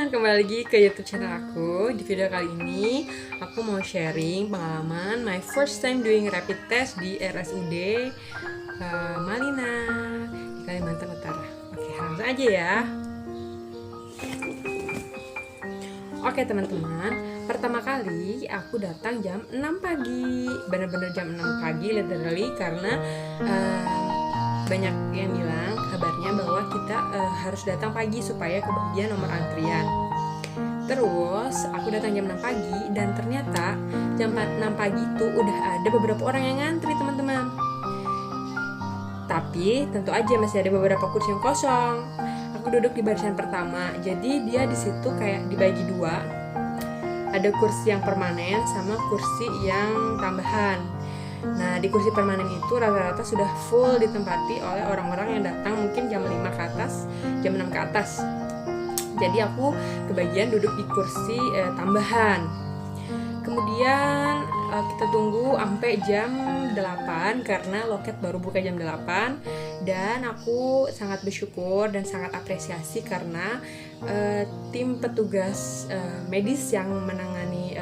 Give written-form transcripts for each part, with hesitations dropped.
teman-teman, kembali lagi ke YouTube channel aku. Di video kali ini aku mau sharing pengalaman my first time doing rapid test di RSUD Malina di Kalimantan Utara. Oke, langsung aja ya. Oke teman-teman, pertama kali aku datang jam 6 pagi. Bener-bener jam 6 pagi literally, karena banyak yang bilang kabarnya bahwa kita harus datang pagi supaya kebagian nomor antrian. Terus aku datang jam 6 pagi dan ternyata jam 6 pagi itu udah ada beberapa orang yang ngantri teman-teman. Tapi tentu aja masih ada beberapa kursi yang kosong. Aku duduk di barisan pertama, jadi dia di situ kayak dibagi dua. Ada kursi yang permanen sama kursi yang tambahan. Nah, di kursi permanen itu rata-rata sudah full ditempati oleh orang-orang yang datang mungkin jam 5 ke atas, jam 6 ke atas. Jadi aku kebagian duduk di kursi tambahan. Kemudian kita tunggu sampai jam 8 karena loket baru buka jam 8. Dan aku sangat bersyukur dan sangat apresiasi karena tim petugas medis yang menangani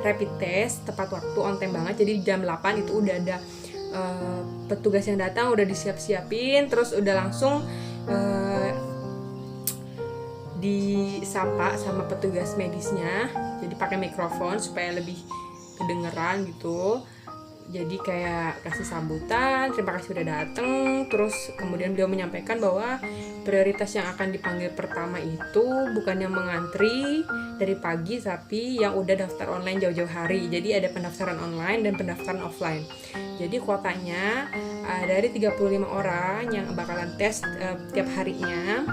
rapid test tepat waktu, on time banget. Jadi jam 8 itu udah ada petugas yang datang, udah disiap-siapin, terus udah langsung disapa sama petugas medisnya. Jadi pakai mikrofon supaya lebih kedengeran gitu. Jadi kayak kasih sambutan, terima kasih udah dateng. Terus kemudian beliau menyampaikan bahwa prioritas yang akan dipanggil pertama itu bukan yang mengantri dari pagi, tapi yang udah daftar online jauh-jauh hari. Jadi ada pendaftaran online dan pendaftaran offline. Jadi kuotanya dari 35 orang yang bakalan tes tiap harinya,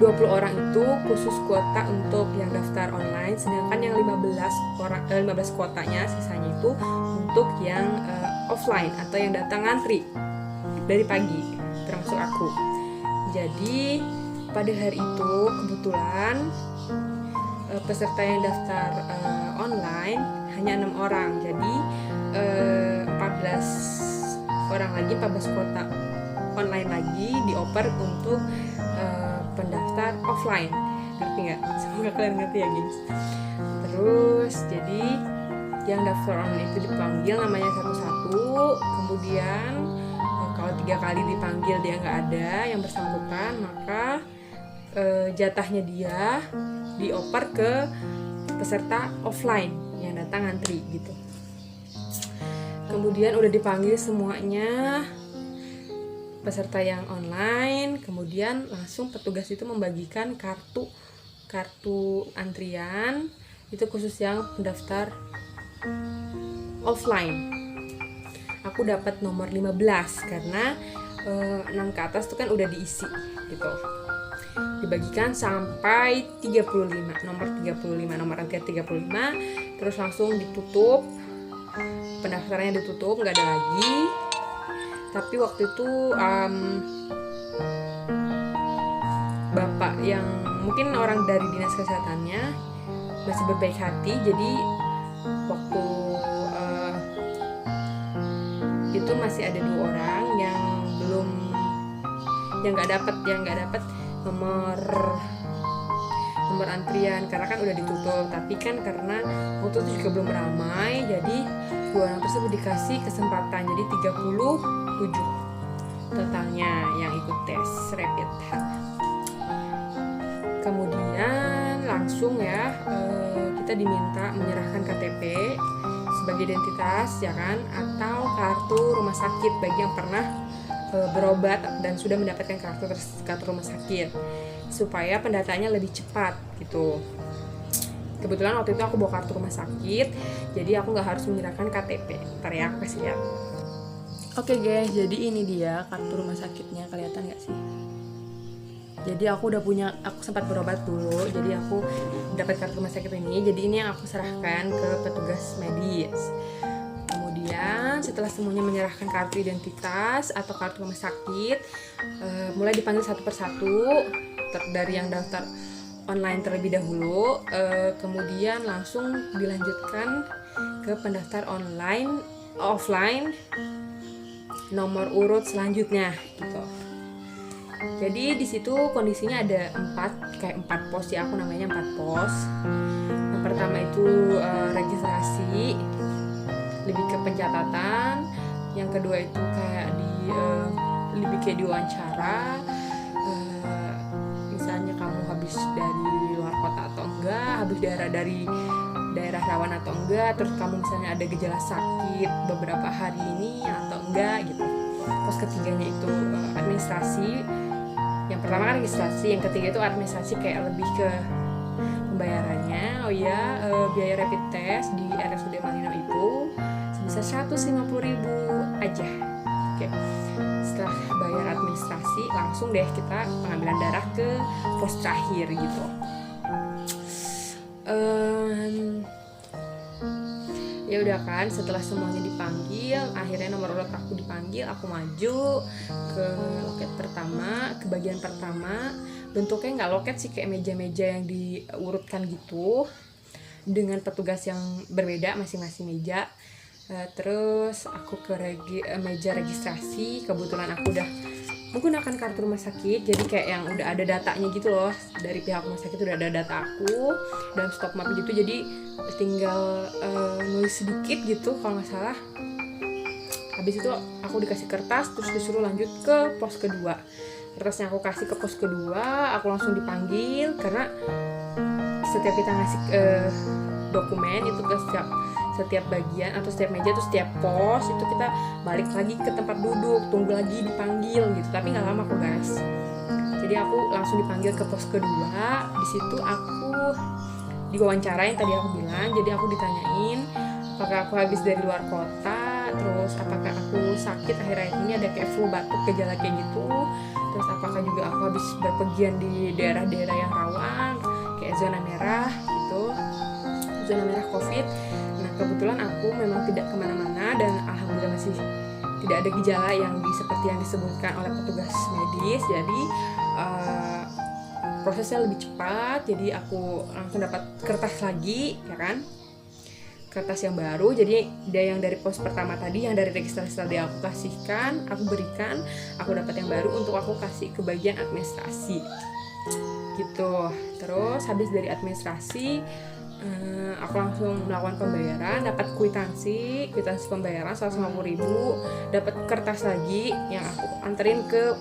20 orang itu khusus kuota untuk yang daftar online, sedangkan yang 15 kuotanya sisanya itu untuk yang offline atau yang datang ngantri dari pagi, termasuk aku. Jadi pada hari itu kebetulan peserta yang daftar online hanya 6 orang. Jadi 14 orang lagi, 14 kuota online lagi dioper untuk pendaftar offline. Ngerti nggak? Semoga kalian ngerti ya guys. Terus jadi yang daftar online itu dipanggil namanya satu-satu. Kemudian kalau 3 kali dipanggil dia nggak ada yang bersangkutan, maka jatahnya dia dioper ke peserta offline yang datang ngantri gitu. Kemudian udah dipanggil semuanya peserta yang online, kemudian langsung petugas itu membagikan kartu antrian itu khusus yang pendaftar offline. Aku dapat nomor 15 karena 6 ke atas itu kan udah diisi gitu. Dibagikan sampai 35, nomor antrian 35, terus langsung ditutup. Pendaftarannya ditutup, nggak ada lagi. Tapi waktu itu bapak yang mungkin orang dari dinas kesehatannya masih berbaik hati, jadi waktu itu masih ada 2 orang yang nggak dapat nomor antrian karena kan udah ditutup. Tapi kan karena waktu itu juga belum ramai, jadi 2 orang tersebut dikasih kesempatan. Jadi 37 totalnya yang ikut tes rapid. Kemudian langsung ya kita diminta menyerahkan KTP sebagai identitas ya kan, atau kartu rumah sakit bagi yang pernah berobat dan sudah mendapatkan kartu rumah sakit supaya pendataannya lebih cepat gitu. Kebetulan waktu itu aku bawa kartu rumah sakit, jadi aku nggak harus menyerahkan KTP. Ntar ya aku kasih lihat. Oke guys, jadi ini dia kartu rumah sakitnya, kelihatan nggak sih? Jadi aku sempat berobat dulu, jadi aku dapat kartu rumah sakit ini. Jadi ini yang aku serahkan ke petugas medis. Kemudian setelah semuanya menyerahkan kartu identitas atau kartu rumah sakit, mulai dipanggil satu persatu dari yang daftar online terlebih dahulu, kemudian langsung dilanjutkan ke pendaftar offline nomor urut selanjutnya gitu. Jadi di situ kondisinya ada 4 pos ya, aku namanya 4 pos. Yang pertama itu registrasi, lebih ke pencatatan. Yang kedua itu kayak lebih kayak diwawancara, misalnya kamu habis dari luar kota atau enggak, habis dari daerah rawan atau enggak, terus kamu misalnya ada gejala sakit beberapa hari ini atau enggak gitu. Pos ketiganya itu administrasi. Yang pertama kan registrasi, yang ketiga itu administrasi, kayak lebih ke pembayarannya. Oh iya, biaya rapid test di RSUD Malino itu sebesar 150.000 aja. Oke. Setelah bayar administrasi, langsung deh kita pengambilan darah ke pos terakhir gitu. Ya udah kan, setelah semuanya dipanggil, akhirnya nomor urut aku dipanggil, aku maju ke loket pertama, ke bagian pertama. Bentuknya nggak loket sih, kayak meja-meja yang diurutkan gitu, dengan petugas yang berbeda masing-masing meja. Terus aku ke meja registrasi. Kebetulan aku udah menggunakan kartu rumah sakit, jadi kayak yang udah ada datanya gitu loh, dari pihak rumah sakit udah ada data aku dalam stop map gitu, jadi tinggal nulis sedikit gitu kalau nggak salah. Habis itu aku dikasih kertas, terus disuruh lanjut ke pos kedua. Kertasnya aku kasih ke pos kedua, aku langsung dipanggil, karena setiap kita ngasih dokumen itu ke setiap bagian atau setiap meja atau setiap pos itu kita balik lagi ke tempat duduk, tunggu lagi dipanggil gitu. Tapi nggak lama kok guys. Jadi aku langsung dipanggil ke pos kedua. Di situ aku diwawancara yang tadi aku bilang. Jadi aku ditanyain apakah aku habis dari luar kota, terus apakah aku sakit akhir-akhir ini, ada kayak flu, batuk, gejala kayak gitu. Terus apakah juga aku habis berpergian di daerah-daerah yang rawan kayak zona merah gitu, zona merah COVID. Kebetulan aku memang tidak kemana-mana dan alhamdulillah masih tidak ada gejala yang seperti yang disebutkan oleh petugas medis. Jadi prosesnya lebih cepat. Jadi aku langsung dapat kertas lagi, ya kan? Kertas yang baru. Jadi dia yang dari pos pertama tadi, yang dari registrasi tadi aku kasihkan, aku berikan, aku dapat yang baru untuk aku kasih ke bagian administrasi. Gitu. Terus habis dari administrasi, aku langsung melakukan pembayaran, dapat kwitansi pembayaran 150.000, dapat kertas lagi yang aku anterin ke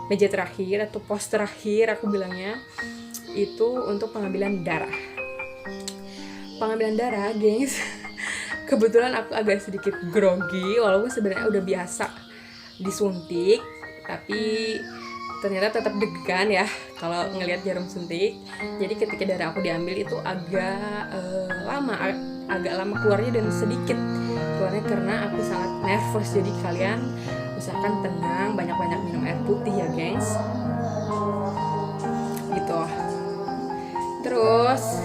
meja terakhir atau pos terakhir aku bilangnya, itu untuk pengambilan darah. Pengambilan darah, gengs. Kebetulan aku agak sedikit grogi, walaupun sebenarnya udah biasa disuntik, tapi ternyata tetap deg-degan ya kalau ngelihat jarum suntik. Jadi ketika darah aku diambil itu agak lama keluarnya, dan sedikit keluarnya karena aku sangat nervous. Jadi kalian usahakan tenang, banyak-banyak minum air putih ya gengs, gitu. Terus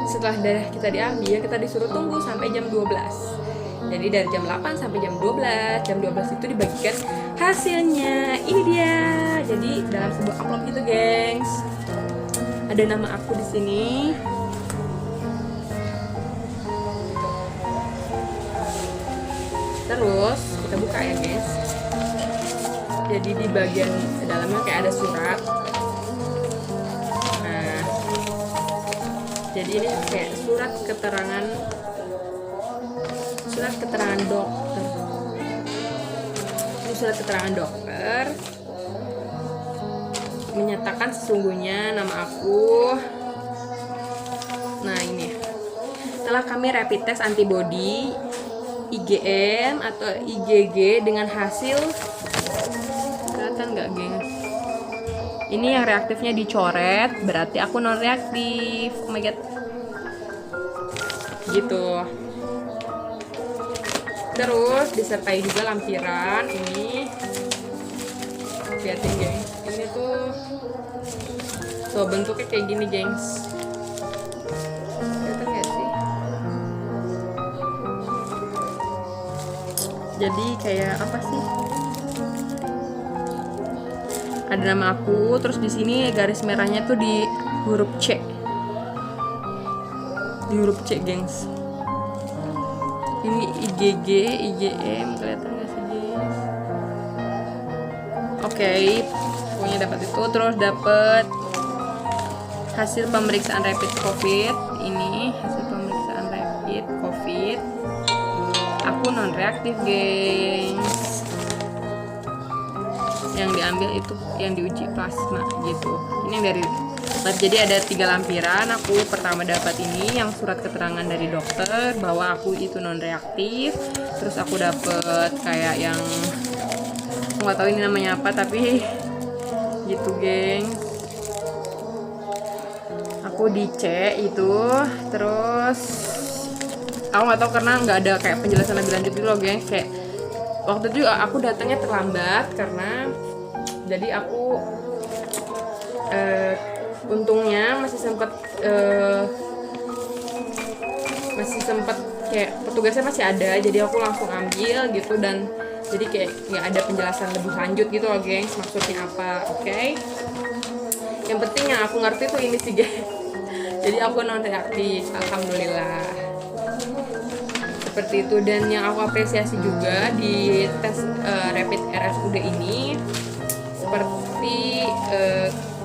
setelah darah kita diambil, kita disuruh tunggu sampai jam 12. Jadi dari jam 8 sampai jam 12. Jam 12 itu dibagikan hasilnya. Ini dia. Jadi dalam sebuah amplop gitu, gengs. Ada nama aku di sini. Terus kita buka ya, guys. Jadi di bagian dalamnya kayak ada surat. Nah, jadi ini kayak surat keterangan dokter. Ini surat keterangan dokter menyatakan sesungguhnya nama aku. Nah, ini setelah kami rapid test antibody, IgM atau IgG dengan hasil, kelihatan nggak, gengs? Ini yang reaktifnya dicoret, berarti aku non reaktif. Oh my god, gitu. Terus disertai juga lampiran ini. Lihatin, gengs. Ini tuh bentuknya kayak gini, gengs. Kelihatan nggak sih? Jadi kayak apa sih? Ada nama aku, terus di sini garis merahnya tuh di huruf C. Di huruf C, gengs. Ini IgG, IgM, kelihatan nggak sih, gengs? Oke, pokoknya dapat itu. Terus dapat hasil pemeriksaan rapid COVID. Ini hasil pemeriksaan rapid COVID. Aku non reaktif, gengs. Yang diambil itu yang diuji plasma gitu. Ini dari lab, jadi ada 3 lampiran. Aku pertama dapat ini yang surat keterangan dari dokter bahwa aku itu non reaktif. Terus aku dapat kayak yang nggak tahu ini namanya apa, tapi gitu, geng. Aku dicek itu, terus aku nggak tahu karena nggak ada kayak penjelasan lebih lanjut gitu loh, geng. Kayak waktu itu aku datangnya terlambat karena jadi aku untungnya masih sempat kayak petugasnya masih ada, jadi aku langsung ambil gitu. Dan jadi kayak nggak ada penjelasan lebih lanjut gitu loh, gengs, maksudnya apa. Oke. Yang penting yang aku ngerti tuh ini sih, gengs. Jadi aku non reaktif, alhamdulillah. Seperti itu. Dan yang aku apresiasi juga di tes rapid RSUD ini, seperti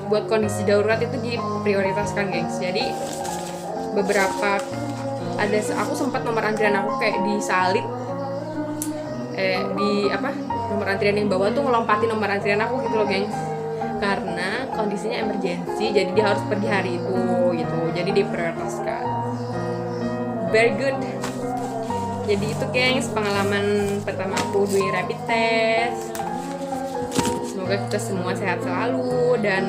buat kondisi darurat itu diprioritaskan, gengs. Jadi beberapa aku sempat nomor antrian aku kayak disalib nomor antrian yang bawah tuh ngelompatin nomor antrian aku gitu loh, gengs, karena kondisinya emergency, jadi dia harus pergi hari itu gitu, jadi diprioritaskan. Very good. Jadi itu, gengs, pengalaman pertama aku di rapid test. Semoga kita semua sehat selalu dan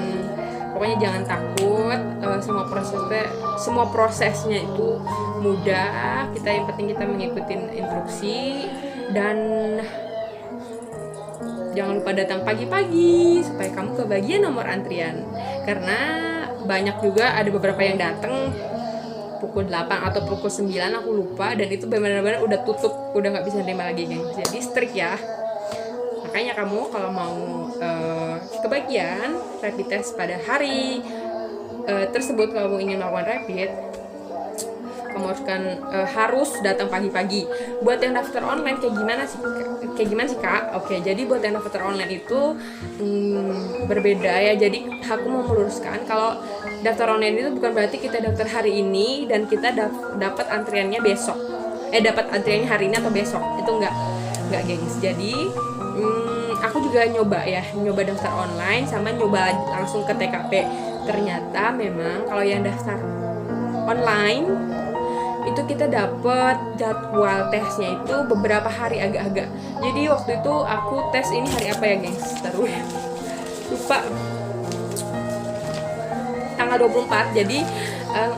pokoknya jangan takut. Semua prosesnya itu mudah. Yang penting kita mengikuti instruksi dan jangan lupa datang pagi-pagi supaya kamu kebagian nomor antrian. Karena banyak juga ada beberapa yang datang pukul 8 atau pukul 9, aku lupa, dan itu benar-benar udah tutup, udah nggak bisa nerima lagi, gengs. Jadi strict ya. Makanya kamu kalau mau kebagian rapid test pada hari tersebut, kalau kamu ingin melakukan rapid, kamu harus datang pagi-pagi. Buat yang daftar online kayak gimana sih Kak? Oke, jadi buat yang daftar online itu berbeda ya. Jadi aku mau meluruskan kalau daftar online itu bukan berarti kita daftar hari ini dan kita dapat antriannya besok. Dapat antriannya hari ini atau besok. Itu enggak, gengs. Jadi aku juga nyoba daftar online sama nyoba langsung ke TKP. Ternyata memang kalau yang daftar online itu kita dapat jadwal tesnya itu beberapa hari agak-agak. Jadi waktu itu aku tes ini hari apa ya, gengs? Taruh ya. Lupa. Tanggal 24. Jadi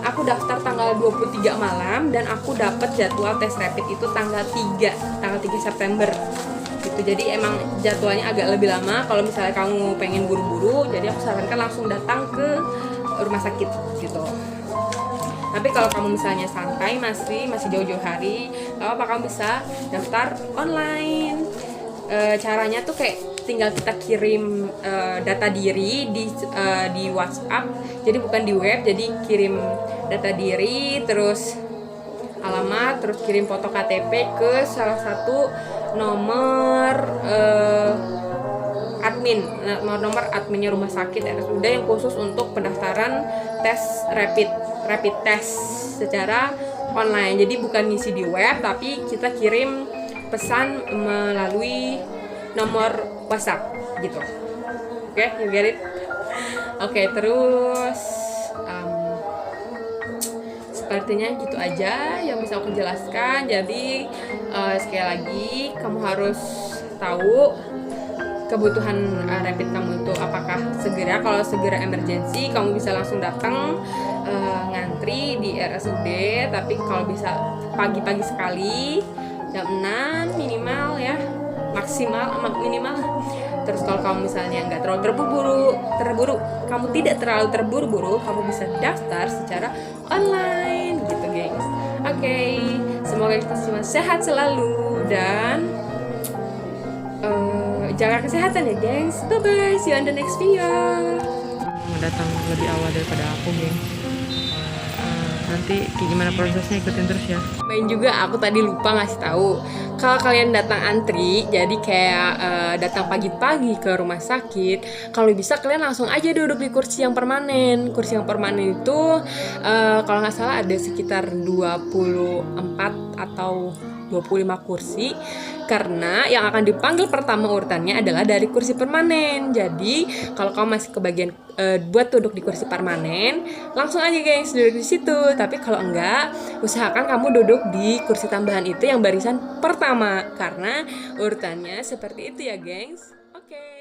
aku daftar tanggal 23 malam dan aku dapat jadwal tes rapid itu tanggal 3 September. Gitu. Jadi emang jadwalnya agak lebih lama. Kalau misalnya kamu pengen buru-buru, jadi aku sarankan langsung datang ke rumah sakit gitu. Tapi kalau kamu misalnya santai, masih jauh-jauh hari, kamu bisa daftar online. Caranya tuh kayak tinggal kita kirim data diri di WhatsApp. Jadi bukan di web, jadi kirim data diri, terus alamat, terus kirim foto KTP ke salah satu nomor nomor adminnya rumah sakit RSUD yang khusus untuk pendaftaran tes rapid test secara online. Jadi bukan ngisi di web, tapi kita kirim pesan melalui nomor WhatsApp gitu. Oke, you get it? Oke, terus sepertinya gitu aja yang bisa aku jelaskan. Jadi sekali lagi kamu harus tahu kebutuhan rapid kamu itu apakah segera. Kalau segera emergency kamu bisa langsung datang ngantri di RSUD, tapi kalau bisa pagi-pagi sekali jam 6 minimal ya, maksimal minimal. Terus kalau kamu misalnya nggak terlalu terburu-buru, kamu tidak terlalu terburu-buru, kamu bisa daftar secara online gitu, gengs. Oke, semoga kita semua sehat selalu dan jaga kesehatan ya, gengs. Bye bye, see you on the next video. Datang lebih awal daripada aku, gengs. Nanti gimana prosesnya ikutin terus ya. Main juga aku tadi lupa ngasih tahu. Kalau kalian datang antri, jadi kayak datang pagi-pagi ke rumah sakit, kalau bisa kalian langsung aja duduk di kursi yang permanen. Kursi yang permanen itu kalau nggak salah ada sekitar 24 atau 25 kursi, karena yang akan dipanggil pertama urutannya adalah dari kursi permanen. Jadi kalau kamu masih kebagian buat duduk di kursi permanen, langsung aja gengs duduk di situ. Tapi kalau enggak, usahakan kamu duduk di kursi tambahan itu yang barisan pertama, karena urutannya seperti itu ya gengs. Oke.